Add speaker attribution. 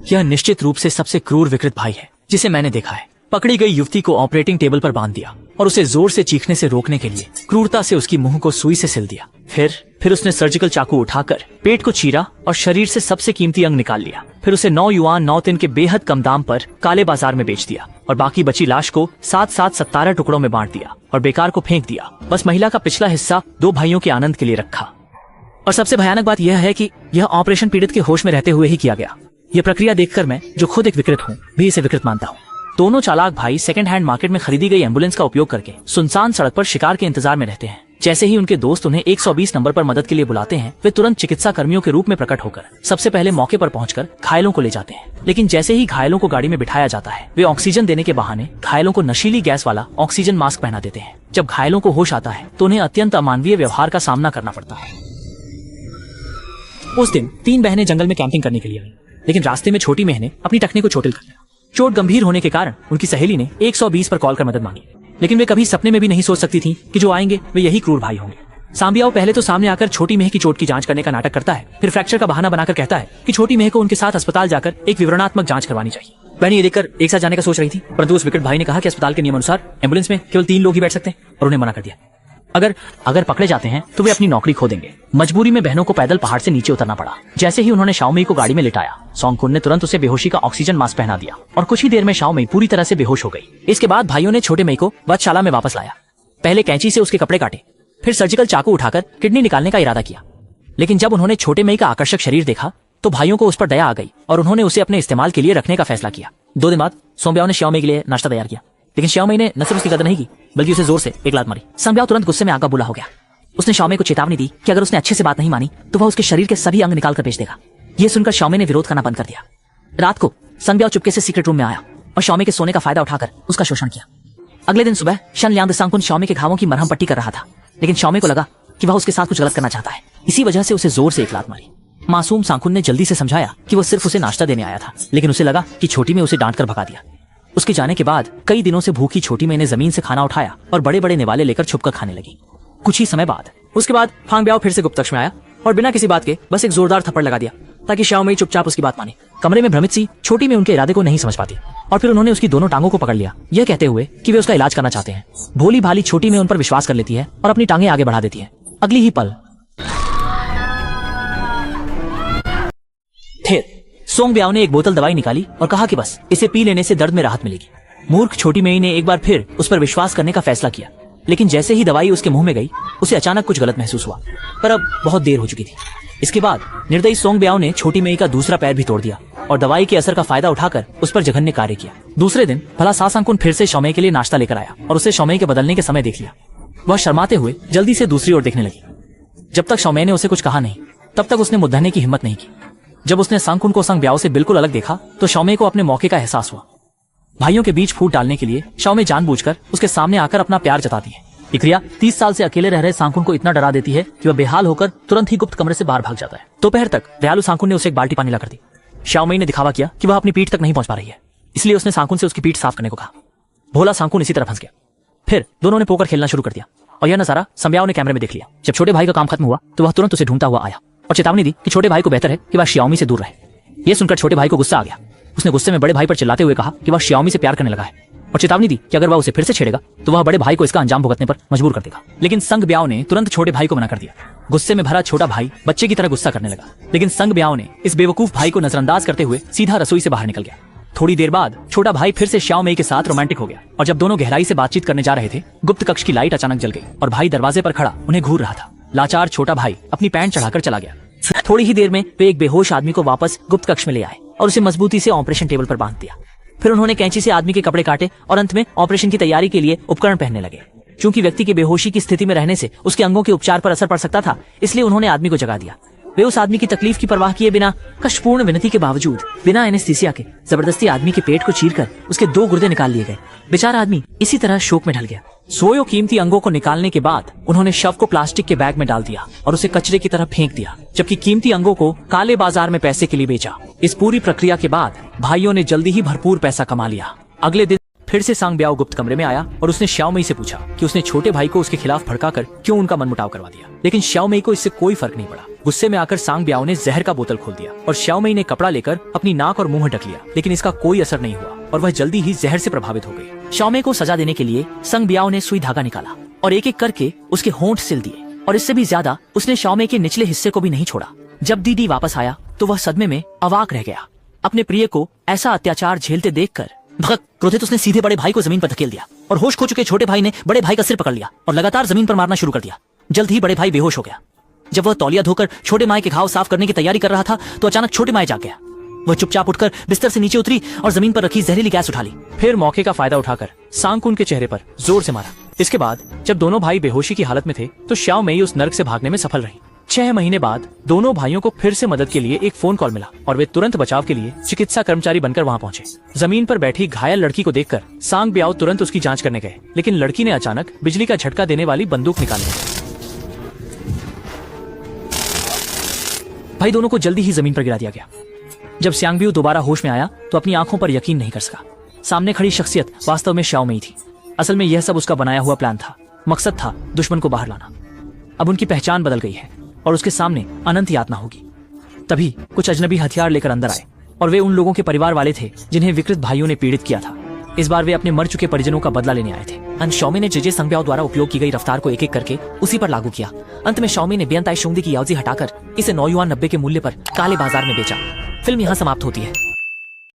Speaker 1: यह निश्चित रूप से सबसे क्रूर विकृत भाई है जिसे मैंने देखा है। पकड़ी गई युवती को ऑपरेटिंग टेबल पर बांध दिया और उसे जोर से चीखने से रोकने के लिए क्रूरता से उसकी मुंह को सुई से सिल दिया। फिर उसने सर्जिकल चाकू उठाकर पेट को चीरा और शरीर से सबसे कीमती अंग निकाल लिया। फिर उसे 9 युआन 9 तिन के बेहद कम दाम पर काले बाजार में बेच दिया और बाकी बची लाश को 7-7 टुकड़ों में बांट दिया और बेकार को फेंक दिया। बस महिला का पिछला हिस्सा 2 भाइयों के आनंद के लिए रखा। और सबसे भयानक बात यह है कि यह ऑपरेशन पीड़ित के होश में रहते हुए ही किया गया। यह प्रक्रिया देखकर मैं, जो खुद एक विकृत हूँ, भी इसे विकृत मानता हूँ। दोनों चालाक भाई सेकंड हैंड मार्केट में खरीदी गई एम्बुलेंस का उपयोग करके सुनसान सड़क पर शिकार के इंतजार में रहते हैं। जैसे ही उनके दोस्त उन्हें 120 नंबर पर मदद के लिए बुलाते हैं, वे तुरंत चिकित्सा कर्मियों के रूप में प्रकट होकर सबसे पहले मौके पर पहुंचकर घायलों को ले जाते हैं। लेकिन जैसे ही घायलों को गाड़ी में बिठाया जाता है, वे ऑक्सीजन देने के बहाने घायलों को नशीली गैस वाला ऑक्सीजन मास्क पहना देते हैं। जब घायलों को होश आता है तो उन्हें अत्यंत अमानवीय व्यवहार का सामना करना पड़ता है। उस दिन 3 बहनें जंगल में कैंपिंग करने के लिए आई, लेकिन रास्ते में छोटी बहन ने अपनी टखने को चोटिल कर लिया। चोट गंभीर होने के कारण उनकी सहेली ने 120 पर कॉल कर मदद मांगी, लेकिन वे कभी सपने में भी नहीं सोच सकती थीं कि जो आएंगे वे यही क्रूर भाई होंगे। सांबियाओ पहले तो सामने आकर छोटी मेह की चोट की जांच करने का नाटक करता है, फिर फ्रैक्चर का बहाना बनाकर कहता है कि छोटी मेह को उनके साथ अस्पताल जाकर एक विवरणात्मक जांच करवानी चाहिए। बहन ये देखकर एक साथ जाने का सोच रही थी, परंतु उस विकृत भाई ने कहा कि अस्पताल के नियमानुसार एम्बुलेंस में केवल 3 लोग ही बैठ सकते हैं और उन्हें मना कर दिया। अगर पकड़े जाते हैं तो वे अपनी नौकरी खो देंगे। मजबूरी में बहनों को पैदल पहाड़ से नीचे उतरना पड़ा। जैसे ही उन्होंने शाओमी को गाड़ी में लिटाया, सोंगकुन ने तुरंत उसे बेहोशी का ऑक्सीजन मास्क पहना दिया और कुछ ही देर में शाओमी पूरी तरह से बेहोश हो गई। इसके बाद भाइयों ने छोटे मई को वधशाला में वापस लाया। पहले कैंची से उसके कपड़े काटे, फिर सर्जिकल चाकू उठाकर किडनी निकालने का इरादा किया। लेकिन जब उन्होंने छोटे मई का आकर्षक शरीर देखा तो भाइयों को उस पर दया आ गई और उन्होंने उसे अपने इस्तेमाल के लिए रखने का फैसला किया। 2 दिन बाद सोंगब्याओ ने शाओमी के लिए नाश्ता तैयार किया, लेकिन शाओमी ने न सिर्फ उसकी कदर नहीं की बल्कि उसे जोर से एक लात मारी। संब्याओ तुरंत गुस्से में आगा बुला हो गया। उसने शाओमी को चेतावनी दी कि अगर उसने अच्छे से बात नहीं मानी तो वह उसके शरीर के सभी अंग निकाल कर बेच देगा। यह सुनकर शाओमी ने विरोध करना बंद कर दिया। रात को संब्याओ चुपके से सीक्रेट रूम में आया और शाओमी के सोने का फायदा उठाकर उसका शोषण किया। अगले दिन सुबह शन लियांग सांगकुन शाओमी के घावों की मरहम पट्टी कर रहा था, लेकिन शाओमी को लगा कि वह उसके साथ कुछ गलत करना चाहता है। इसी वजह से उसे जोर से एक लात मारी। मासूम सांगकुन ने जल्दी से समझाया कि वो सिर्फ उसे नाश्ता देने आया था, लेकिन उसे लगा कि छोटी में उसे डांट कर भगा दिया। उसके जाने के बाद कई दिनों से भूखी छोटी में ने जमीन से खाना उठाया और बड़े बड़े निवाले लेकर छुपकर खाने लगी। कुछ ही समय बाद उसके बाद फांगब्याओ फिर से गुप्त कक्ष में आया और बिना किसी बात के बस एक जोरदार थप्पड़ लगा दिया ताकि शाओमी चुपचाप उसकी बात माने। कमरे में भ्रमित सी छोटी में उनके इरादे को नहीं समझ पाती और फिर उन्होंने उसकी दोनों टांगों को पकड़ लिया, यह कहते हुए कि वे उसका इलाज करना चाहते हैं। भोली भाली छोटी में उन पर विश्वास कर लेती है और अपनी टांगें आगे बढ़ा देती है। अगली ही पल सोंगब्याओ ने एक बोतल दवाई निकाली और कहा कि बस इसे पी लेने से दर्द में राहत मिलेगी। मूर्ख छोटी मेई ने एक बार फिर उस पर विश्वास करने का फैसला किया, लेकिन जैसे ही दवाई उसके मुंह में गई उसे अचानक कुछ गलत महसूस हुआ, पर अब बहुत देर हो चुकी थी। इसके बाद निर्दयी सोंगब्याओ ने छोटी मेई का दूसरा पैर भी तोड़ दिया और दवाई के असर का फायदा उठाकर उस पर जघन्य कार्य किया। दूसरे दिन भला सांगकुन फिर से शाओमी के लिए नाश्ता लेकर आया और उसे शाओमी के बदलने के समय देख लिया। वह शर्माते हुए जल्दी से दूसरी ओर देखने लगी। जब तक शाओमी ने उसे कुछ कहा नहीं तब तक उसने मुद्दाने की हिम्मत नहीं की। जब उसने सांगकुन को संगब्याओ से बिल्कुल अलग देखा तो शाओमी को अपने मौके का एहसास हुआ। भाइयों के बीच फूट डालने के लिए शाओमी जानबूझकर उसके सामने आकर अपना प्यार जताती है। ये क्रिया 30 साल से अकेले रह रहे सांगकुन को इतना डरा देती है कि वह बेहाल होकर तुरंत ही गुप्त कमरे से बाहर भाग जाता है। दोपहर तक दयालु सांगकुन ने उसे एक बाल्टी पानी ला कर दी। शाओमी ने दिखावा किया कि वह अपनी पीठ तक नहीं पहुंच पा रही है, इसलिए उसने सांगकुन से उसकी पीठ साफ करने को कहा। भोला सांगकुन इसी तरह फंस गया। फिर दोनों ने पोकर खेलना शुरू कर दिया और यह नजारा संब्याओ ने कैमरे में देख लिया। जब छोटे भाई का काम खत्म हुआ तो वह तुरंत उसे ढूंढता हुआ आया और चेतावनी दी कि छोटे भाई को बेहतर है कि वह शाओमी से दूर रहे। यह सुनकर छोटे भाई को गुस्सा आ गया। उसने गुस्से में बड़े भाई पर चिल्लाते हुए कहा कि वह शाओमी से प्यार करने लगा है और चेतावनी दी कि अगर वह उसे फिर से छेड़ेगा तो वह बड़े भाई को इसका अंजाम भुगतने पर मजबूर कर देगा। लेकिन संगब्याओ ने तुरंत छोटे भाई को मना कर दिया। गुस्से में भरा छोटा भाई बच्चे की तरह गुस्सा करने लगा, लेकिन संगब्याओ ने इस बेवकूफ भाई को नजरअंदाज करते हुए सीधा रसोई से बाहर निकल गया। थोड़ी देर बाद छोटा भाई फिर से शाओमी के साथ रोमांटिक हो गया और जब दोनों गहराई से बातचीत करने जा रहे थे, गुप्त कक्ष की लाइट अचानक जल गई और भाई दरवाजे पर खड़ा उन्हें घूर रहा था। लाचार छोटा भाई अपनी पैंट चढ़ाकर चला गया। थोड़ी ही देर में वे एक बेहोश आदमी को वापस गुप्त कक्ष में ले आए और उसे मजबूती से ऑपरेशन टेबल पर बांध दिया। फिर उन्होंने कैंची से आदमी के कपड़े काटे और अंत में ऑपरेशन की तैयारी के लिए उपकरण पहनने लगे। चूंकि व्यक्ति के बेहोशी की स्थिति में रहने से उसके अंगों के उपचार पर असर पड़ सकता था, इसलिए उन्होंने आदमी को जगा दिया। वे उस आदमी की तकलीफ की परवाह किए बिना कष्टपूर्ण विनती के बावजूद बिना एनेस्थीसिया के जबरदस्ती आदमी के पेट को चीरकर उसके 2 गुर्दे निकाल लिए गए। बेचारा आदमी इसी तरह शोक में ढल गया। सोयो कीमती अंगों को निकालने के बाद उन्होंने शव को प्लास्टिक के बैग में डाल दिया और उसे कचरे की तरह फेंक दिया, जबकि कीमती अंगों को काले बाजार में पैसे के लिए बेचा। इस पूरी प्रक्रिया के बाद भाइयों ने जल्दी ही भरपूर पैसा कमा लिया। अगले दिन फिर से सांग ब्याओ गुप्त कमरे में आया और उसने श्याओ मई से पूछा कि उसने छोटे भाई को उसके खिलाफ भड़काकर क्यों उनका मनमुटाव करवा दिया। लेकिन श्याओ मई को इससे कोई फर्क नहीं पड़ा। गुस्से में आकर सांग ब्याओ ने जहर का बोतल खोल दिया और श्याओ मई ने कपड़ा लेकर अपनी नाक और मुंह ढक लिया, लेकिन इसका कोई असर नहीं हुआ और वह जल्दी ही जहर से प्रभावित हो गई। श्याओ मई को सजा देने के लिए संग ब्याओ ने सुई धागा निकाला और एक एक करके उसके होंठ सिल दिए, और इससे भी ज्यादा उसने श्याओ मई के निचले हिस्से को भी नहीं छोड़ा। जब दीदी वापस आया तो वह सदमे में अवाक रह गया। अपने प्रिय को ऐसा अत्याचार झेलते देखकर भगत क्रोधित उसने सीधे बड़े भाई को जमीन पर धकेल दिया और होश खो चुके छोटे भाई ने बड़े भाई का सिर पकड़ लिया और लगातार जमीन पर मारना शुरू कर दिया। जल्द ही बड़े भाई बेहोश हो गया। जब वह तौलिया धोकर छोटे माई के घाव साफ करने की तैयारी कर रहा था तो अचानक छोटे माई जाग गया। वह चुपचाप उठकर बिस्तर से नीचे उतरी और जमीन पर रखी जहरीली गैस उठा ली। फिर मौके का फायदा उठाकर सांग को उनके चेहरे पर जोर से मारा। इसके बाद जब दोनों भाई बेहोशी की हालत में थे तो श्याओ मई उस नर्क से भागने में सफल रही। 6 महीने बाद दोनों भाइयों को फिर से मदद के लिए एक फोन कॉल मिला और वे तुरंत बचाव के लिए चिकित्सा कर्मचारी बनकर वहां पहुंचे। जमीन पर बैठी घायल लड़की को देखकर सांग ब्याओ तुरंत उसकी जांच करने गए, लेकिन लड़की ने अचानक बिजली का झटका देने वाली बंदूक निकाली। भाई दोनों को जल्दी ही जमीन पर गिरा दिया गया। जब स्यांगब्यू दोबारा होश में आया तो अपनी आंखों पर यकीन नहीं कर सका। सामने खड़ी शख्सियत वास्तव में श्याओ मई थी। असल में यह सब उसका बनाया हुआ प्लान था। मकसद था दुश्मन को बाहर लाना। अब उनकी पहचान बदल गई है और उसके सामने अनंत यातना होगी। तभी कुछ अजनबी हथियार लेकर अंदर आए और वे उन लोगों के परिवार वाले थे जिन्हें विकृत भाइयों ने पीड़ित किया था। इस बार वे अपने मर चुके परिजनों का बदला लेने आए थे। अंत श्याओ मई ने जेजे संग ब्याओ द्वारा उपयोग की गई रफ्तार को एक एक करके उसी पर लागू किया। अंत में श्याओ मई ने बेयंताई शुंगदी की यावजी हटाकर इसे 9 युआन 90 के मूल्य पर काले बाजार में बेचा। फिल्म यहाँ समाप्त होती है।